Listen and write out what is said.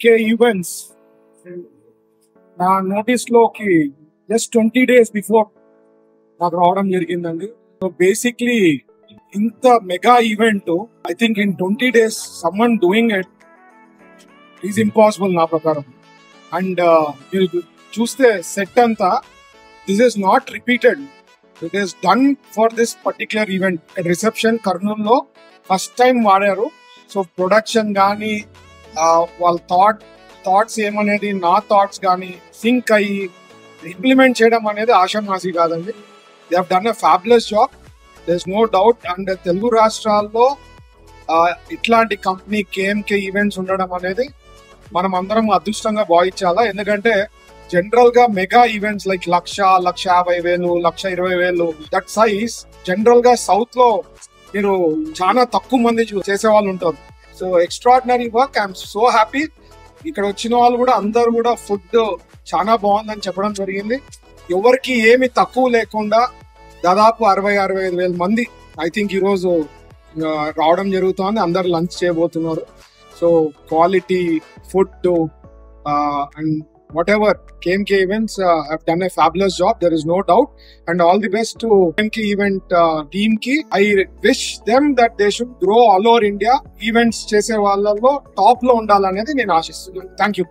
KMK events నా notice లోకి just 20 days before నాకు రావడం జరిగిందండి. సో బేసిక్లీ ఇంత mega event I think in 20 days someone doing it is impossible నా ప్రకారం. అండ్ మీరు చూస్తే సెట్ అంతా this is not repeated, it is done for this particular event. Reception కర్నూలులో ఫస్ట్ టైం వాడారు. సో ప్రొడక్షన్ కానీ వాళ్ళ థాట్స్ ఏమనేది నా థాట్స్ కానీ సింక్ అయ్యి ఇంప్లిమెంట్ చేయడం అనేది ఆషామాషి కాదండి. They have done a fabulous job, there is no doubt. And Telugu రాష్ట్రాల్లో ఇట్లాంటి కంపెనీ KMK ఈవెంట్స్ ఉండడం అనేది మనం అందరం అదృష్టంగా భావించాలా. ఎందుకంటే జనరల్ గా mega events like 1,50,000, 1,20,000 that size general గా సౌత్ లో మీరు చాలా తక్కువ మంది చేసే వాళ్ళు ఉంటారు. So extraordinary work, I'm so happy. ఇక్కడ వచ్చిన వాళ్ళు కూడా అందరు కూడా ఫుడ్ చాలా బాగుందని చెప్పడం జరిగింది. ఎవరికి ఏమి తక్కువ లేకుండా దాదాపు 60,000-65,000 మంది ఐ థింక్ ఈరోజు రావడం జరుగుతుంది. అందరు లంచ్ చేయబోతున్నారు. So quality food and whatever KMK events have done a fabulous job, there is no doubt, and all the best to KMK event team ki. I wish them that they should grow all over India. Events chese vallallo top lo undalanedi nenu aashistunnanu. Thank you.